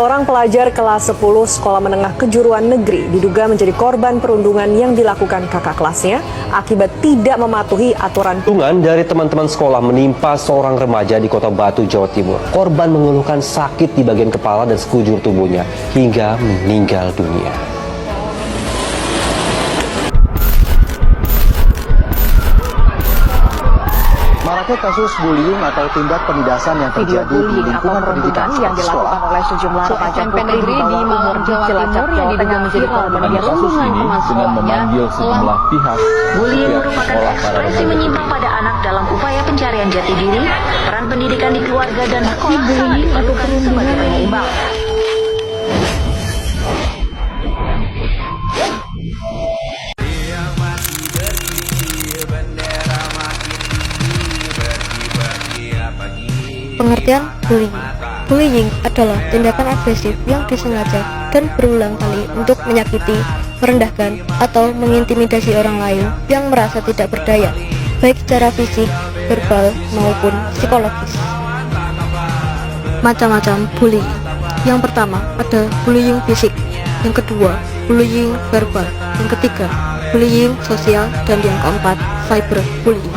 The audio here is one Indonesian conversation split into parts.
Seorang pelajar kelas 10 sekolah menengah kejuruan negeri diduga menjadi korban perundungan yang dilakukan kakak kelasnya akibat tidak mematuhi aturan. Perundungan dari teman-teman sekolah menimpa seorang remaja di Kota Batu, Jawa Timur. Korban mengeluhkan sakit di bagian kepala dan sekujur tubuhnya hingga meninggal dunia. Maraknya kasus bullying atau tindak penindasan yang terjadi di lingkungan pendidikan yang dilakukan oleh sejumlah remaja putri di Malang, Jawa Timur yang diduga menjadi korban kasus ini dengan memanggil sejumlah pihak. Bullying merupakan ekspresi menyimpang pada anak dalam upaya pencarian jati diri. Peran pendidikan di keluarga dan sekolah sangat diperlukan sebagai penyeimbang. Pengertian bullying. Bullying adalah tindakan agresif yang disengaja dan berulang kali untuk menyakiti, merendahkan, atau mengintimidasi orang lain yang merasa tidak berdaya, baik secara fisik, verbal, maupun psikologis. Macam-macam bullying. Yang pertama ada bullying fisik, yang kedua bullying verbal, yang ketiga bullying sosial, dan yang keempat cyberbullying.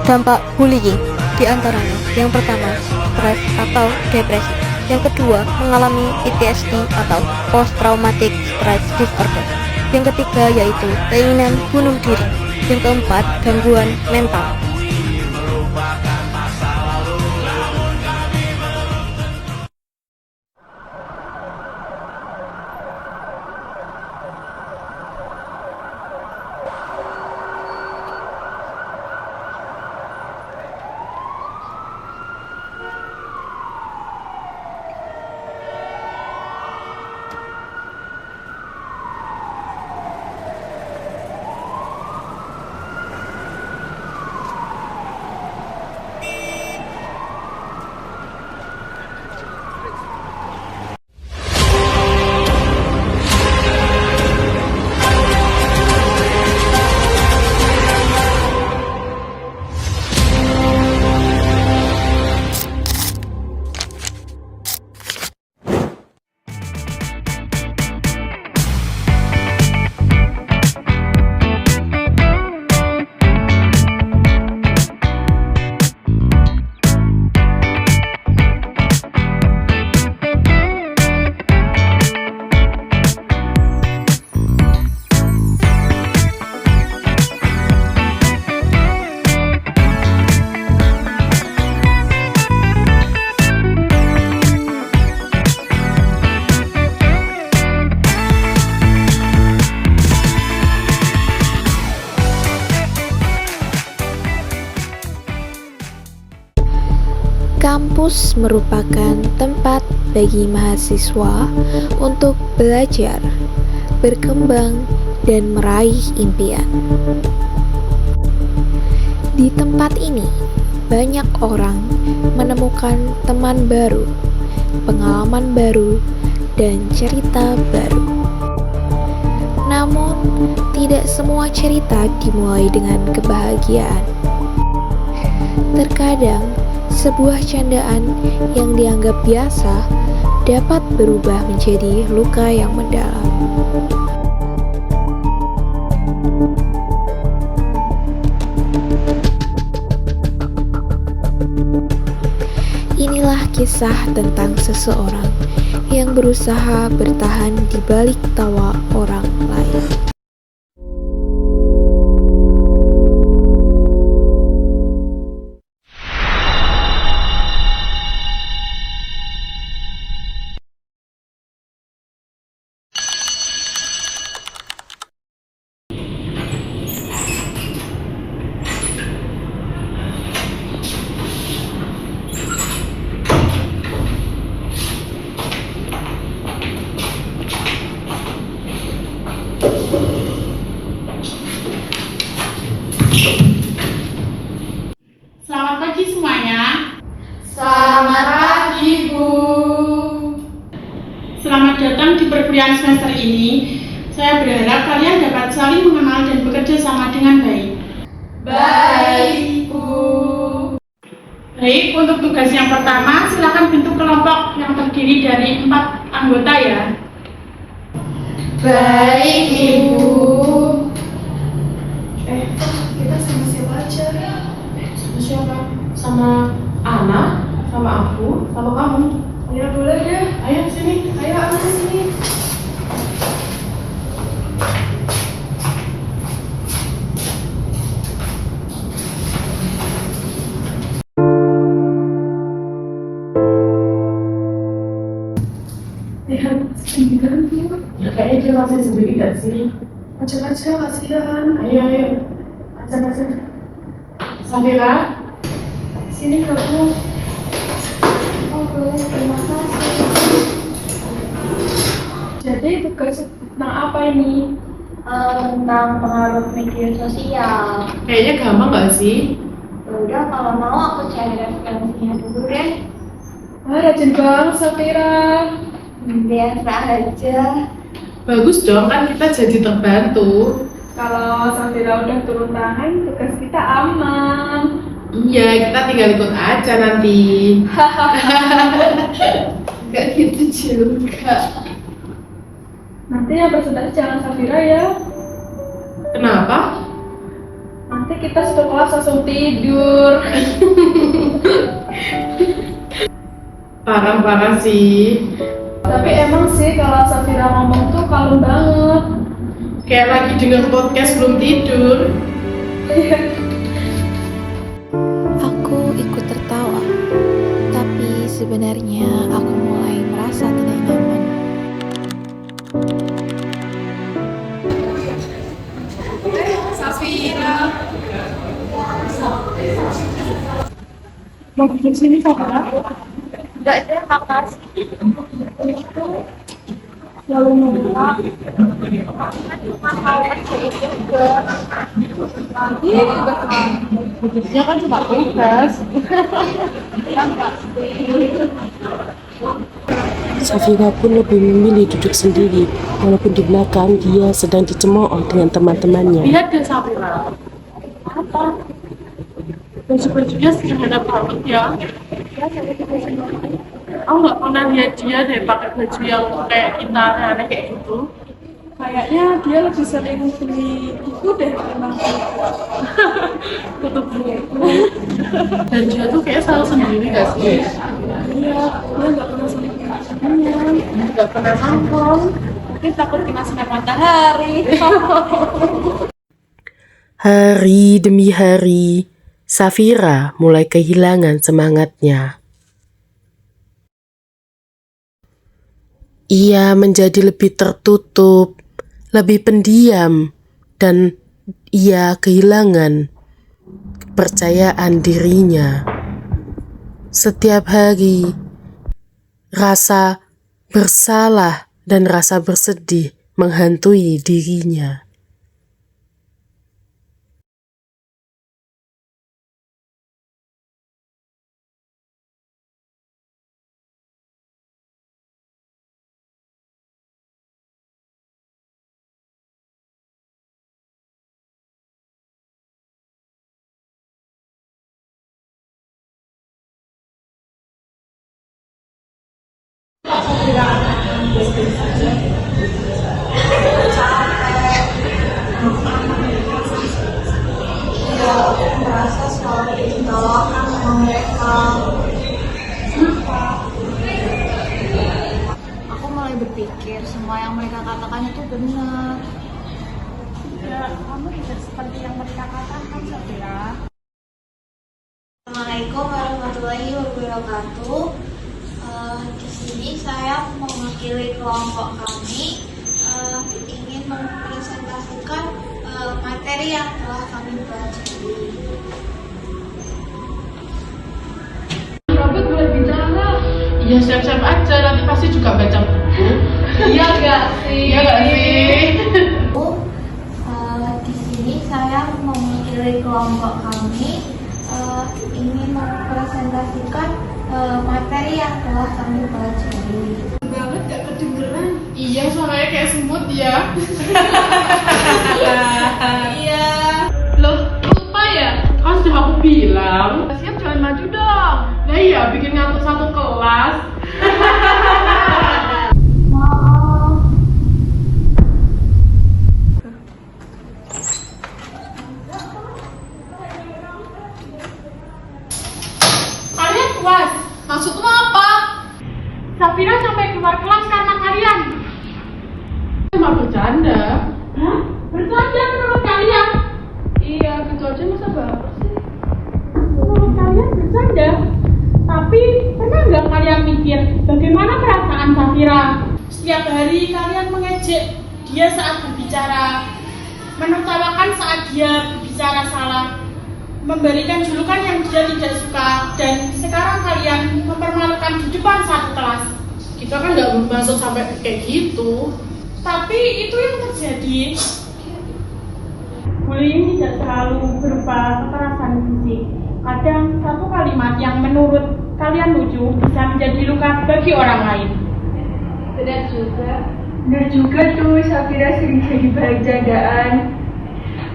Dampak bullying di antaranya, yang pertama, stres atau depresi. Yang kedua, mengalami PTSD atau Post Traumatic Stress Disorder. Yang ketiga yaitu keinginan bunuh diri. Yang keempat, gangguan mental. Kampus merupakan tempat bagi mahasiswa untuk belajar, berkembang, dan meraih impian. Di tempat ini, banyak orang menemukan teman baru, pengalaman baru, dan cerita baru. Namun, tidak semua cerita dimulai dengan kebahagiaan. Terkadang, sebuah candaan yang dianggap biasa dapat berubah menjadi luka yang mendalam. Inilah kisah tentang seseorang yang berusaha bertahan di balik tawa orang lain. Selamat pagi semuanya. Selamat pagi, Bu. Selamat datang di perkuliahan semester ini. Saya berharap kalian dapat saling mengenal dan bekerja sama dengan baik. Baik, Bu. Baik, untuk tugas yang pertama, silakan bentuk kelompok yang terdiri dari 4 anggota ya. Baik, Ibu. Kita sama siapa aja? Sama siapa? Sama Ana, sama aku, sama kamu. Ya boleh deh. Ayo sini, ayo Ana sini. Ya, kayaknya dia masih sendiri gak sih? Ajak aja, kasihan. Ayo. Ajak. Safira, sini kamu. Oh, boleh. Terima kasih. Jadi tugas tentang apa ini? Tentang pengaruh media sosial. Kayaknya gampang gak sih? Udah, kalau mau aku cari referensinya dulu deh. Rajin banget Safira. Biasa aja. Bagus dong, kan kita jadi terbantu. Kalau Safira udah turun tangan, tugas kita aman. Iya, kita tinggal ikut aja nanti. Gak gitu juga. Nanti yang presentasi jangan Safira ya. Kenapa? Nanti kita satu kelas langsung tidur. Parah sih. Tapi emang sih kalau Safira ngomong tuh kalem banget. Kayak lagi denger podcast belum tidur. Aku ikut tertawa, tapi sebenarnya aku mulai merasa tidak nyaman. Safira. Mau duduk sini Safira? Enggak deh, makasih. Selalu nolak. Mau kerjain juga. Budgetnya kan cuma tugas. Safira pun lebih memilih duduk sendiri, walaupun di belakang dia sedang dicemooh dengan teman-temannya. Lihat deh Safira. Apa? Baju-bajunya sederhana banget ya. Aku nggak pernah lihat dia deh pakai baju yang kayak kita aneh kayak gitu. Kayaknya dia lebih sering beli buku deh memang. Tutup buku. Dan dia tuh kayak selalu sendiri gak sih? Iya, dia nggak pernah sendiri. Nggak pernah nongkrong. Mungkin takut kena sinar matahari. Hari demi hari, Safira mulai kehilangan semangatnya. Ia menjadi lebih tertutup, lebih pendiam, dan ia kehilangan kepercayaan dirinya. Setiap hari, rasa bersalah dan rasa bersedih menghantui dirinya. Merasa selalu ditolakkan sama mereka. Aku mulai berpikir semua yang mereka katakan itu benar. Ya, kamu tidak seperti yang mereka katakan, Safira. Assalamualaikum warahmatullahi wabarakatuh. Di sini saya mewakili kelompok kami ingin mempresentasikan materi yang telah kami pelajari. Robert boleh bicara. Iya, siap-siap aja, nanti pasti juga baca buku. Iya gak sih? Iya gak sih? Di sini saya mewakili kelompok kami ingin mempresentasikan materi yang telah kami pelajari. Banget gak kedengeran. Iya, suaranya kayak semut ya. Iya. Loh, lupa ya? Kan sudah aku bilang. Siap, jangan maju dong. iya bikin ngantuk satu kelas. Kalian puas? Maksudmu apa? Safira sampai keluar kelas karena kalian. Cuma bercanda. Hah? Bercanda menurut kalian? Iya, gitu aja masa baper sih? Menurut kalian bercanda? Tapi pernah nggak kalian mikir bagaimana perasaan Safira? Setiap hari kalian mengejek dia saat berbicara, menertawakan saat dia berbicara salah, memberikan julukan yang dia tidak suka, dan sekarang kalian mempermalukan di depan satu kelas. Kita kan nggak bermaksud sampai kayak gitu, tapi itu yang terjadi. Bullying tidak selalu berupa kekerasan fisik. Kadang satu kalimat yang menurut kalian lucu bisa menjadi luka bagi orang lain. Benar juga tuh, Safira sering jadi bahan candaan.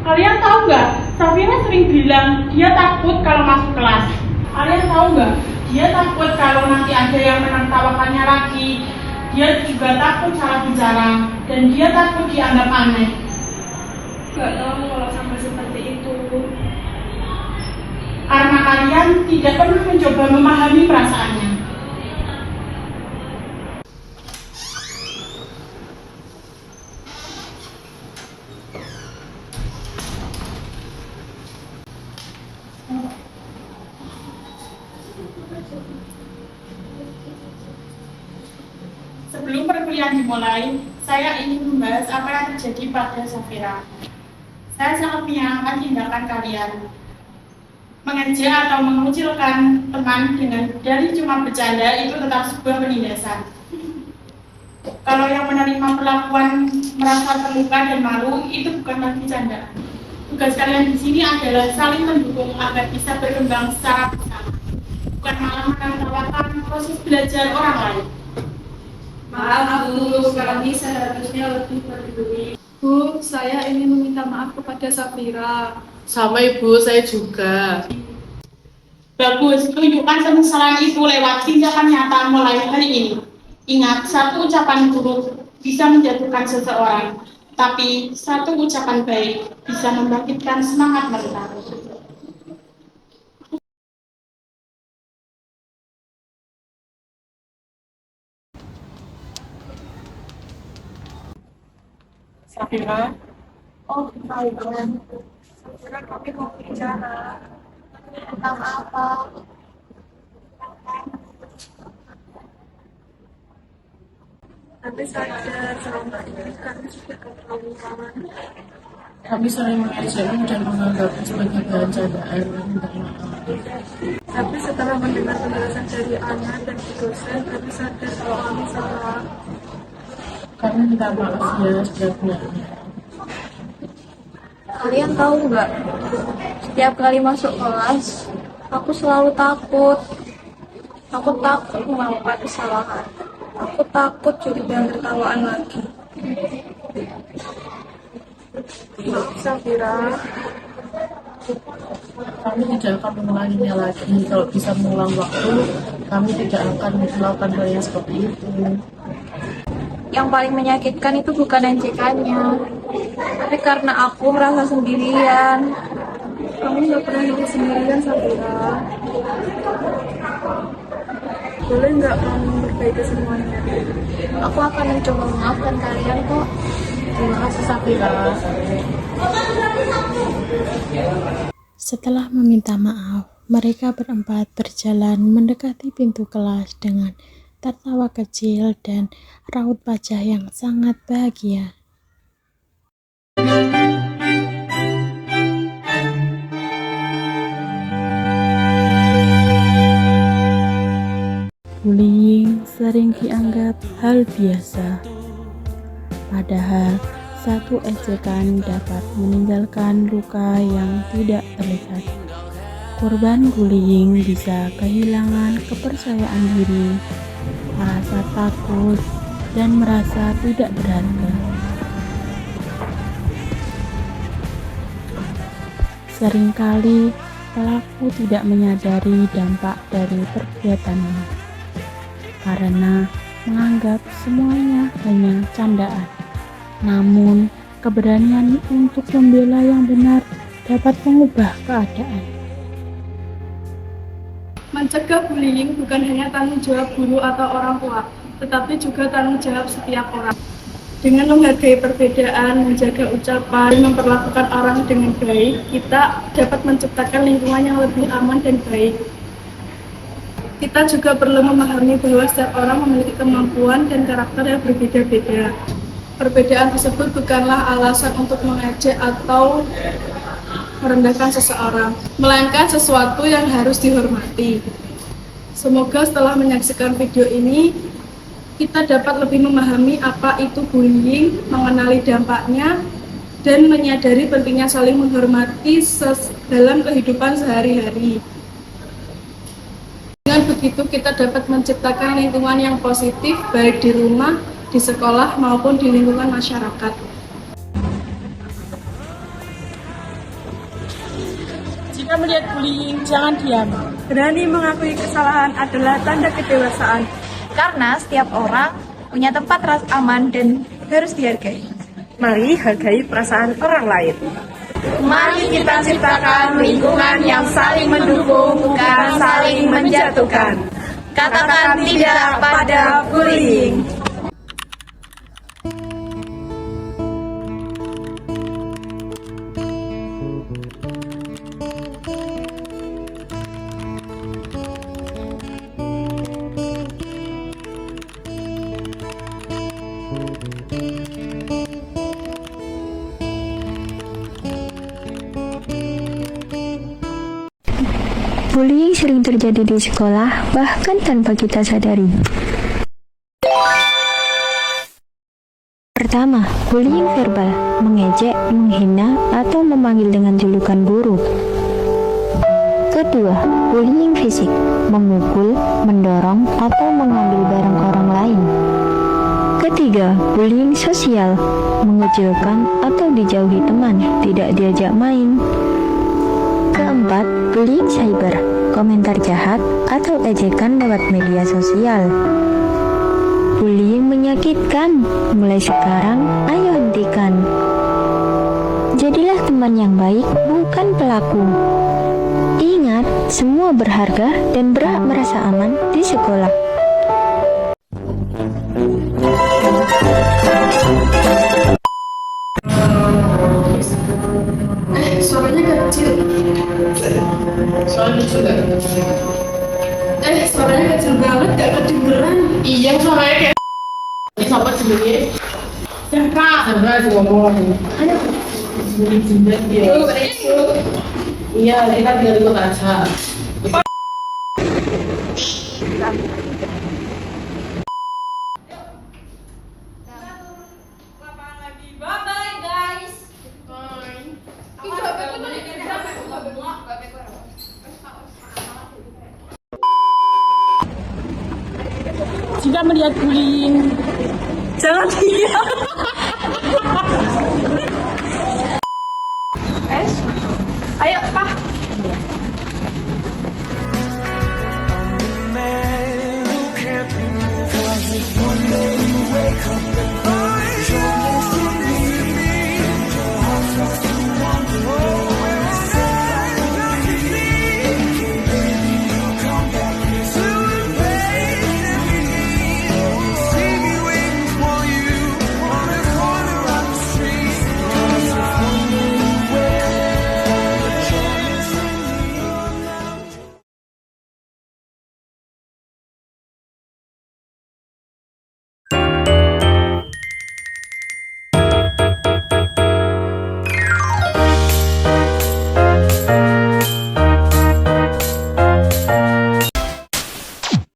Kalian tahu nggak, Safira sering bilang dia takut kalau masuk kelas. Kalian tahu nggak, dia takut kalau nanti ada yang menertawakannya lagi. Dia juga takut salah bicara, dan dia takut dianggap aneh. Nggak tahu kalau sampai seperti itu. Karena kalian tidak pernah mencoba memahami perasaannya. Sebelum perkuliahan dimulai, saya ingin membahas apa yang terjadi pada Safira. Saya sangat menyayangkan tindakan kalian. Mengejek atau mengucilkan teman dengan dalih cuma bercanda itu tetap sebuah penindasan. Kalau yang menerima perlakuan merasa terluka dan malu, itu bukan lagi canda. Tugas kalian di sini adalah saling mendukung agar bisa berkembang secara bersama, bukan malah menertawakan proses belajar orang lain. Maaf Bu, kami seharusnya lebih peduli. Bu, saya ingin meminta maaf kepada Safira. Sama Ibu, saya juga. Bagus, tunjukkan kesesalan itu lewat tindakan nyata mulai hari ini. Ingat, satu ucapan buruk bisa menjatuhkan seseorang, tapi satu ucapan baik bisa membangkitkan semangat mereka. Safira, oh baiklah. Safira, kami mau bicara tentang apa? Tapi sadar selama ini kami sudah keterlaluan. Kami sering mengejekmu dan menganggapmu sebagai bahan candaan. Tapi setelah mendengar penjelasan dari anak dan dosen, kami sadar kalau kami salah. Kami minta maaf ya sebenarnya. Kalian tahu nggak? Setiap kali masuk kelas, aku selalu takut. Aku takut melakukan kesalahan. Aku takut jadi bahan tertawaan lagi. Maaf Safira. Kami tidak akan mengulanginya lagi. Kalau bisa mengulang waktu, kami tidak akan melakukan hal yang seperti itu. Yang paling menyakitkan itu bukan ejekannya, tapi karena aku merasa sendirian. Kamu nggak pernah hidup sendirian, Safira. Boleh nggak kamu memperbaiki semuanya? Aku akan mencoba memaafkan kalian kok. Terima kasih, Safira. Setelah meminta maaf, mereka berempat berjalan mendekati pintu kelas dengan tertawa kecil dan raut wajah yang sangat bahagia. Bullying sering dianggap hal biasa, padahal satu ejekan dapat meninggalkan luka yang tidak terlihat. Korban bullying bisa kehilangan kepercayaan diri, merasa takut, dan merasa tidak berharga. Seringkali pelaku tidak menyadari dampak dari perbuatannya karena menganggap semuanya hanya candaan. Namun, keberanian untuk membela yang benar dapat mengubah keadaan. Mencegah bullying bukan hanya tanggung jawab guru atau orang tua, tetapi juga tanggung jawab setiap orang. Dengan menghargai perbedaan, menjaga ucapan, dan memperlakukan orang dengan baik, kita dapat menciptakan lingkungan yang lebih aman dan baik. Kita juga perlu memahami bahwa setiap orang memiliki kemampuan dan karakter yang berbeda-beda. Perbedaan tersebut bukanlah alasan untuk mengejek atau merendahkan seseorang, melainkan sesuatu yang harus dihormati. Semoga setelah menyaksikan video ini, kita dapat lebih memahami apa itu bullying, mengenali dampaknya, dan menyadari pentingnya saling menghormati dalam kehidupan sehari-hari. Dengan begitu, kita dapat menciptakan lingkungan yang positif, baik di rumah, di sekolah, maupun di lingkungan masyarakat. Jika melihat bullying, jangan diam. Berani mengakui kesalahan adalah tanda kedewasaan. Karena setiap orang punya tempat rasa aman dan harus dihargai. Mari hargai perasaan orang lain. Mari kita ciptakan lingkungan yang saling mendukung, bukan saling menjatuhkan. Katakan tidak pada bullying. Bullying sering terjadi di sekolah, bahkan tanpa kita sadari. Pertama, bullying verbal, mengejek, menghina, atau memanggil dengan julukan buruk. Kedua, bullying fisik, memukul, mendorong, atau mengambil barang orang lain. Ketiga, bullying sosial, mengucilkan atau dijauhi teman, tidak diajak main. Keempat, bullying cyber, komentar jahat atau ejekan lewat media sosial. Bullying menyakitkan, mulai sekarang ayo hentikan. Jadilah teman yang baik, bukan pelaku. Ingat, semua berharga dan berhak merasa aman di sekolah. Suaranya kecil. Suaranya kecil banget, gak kedengeran. Iya, suaranya kayak sobat sendiri. Siapa sih ngomong? Ayo. Iya, kita tinggal ikut aja. Jika melihat bullying, jangan diam. Ayo, Pak.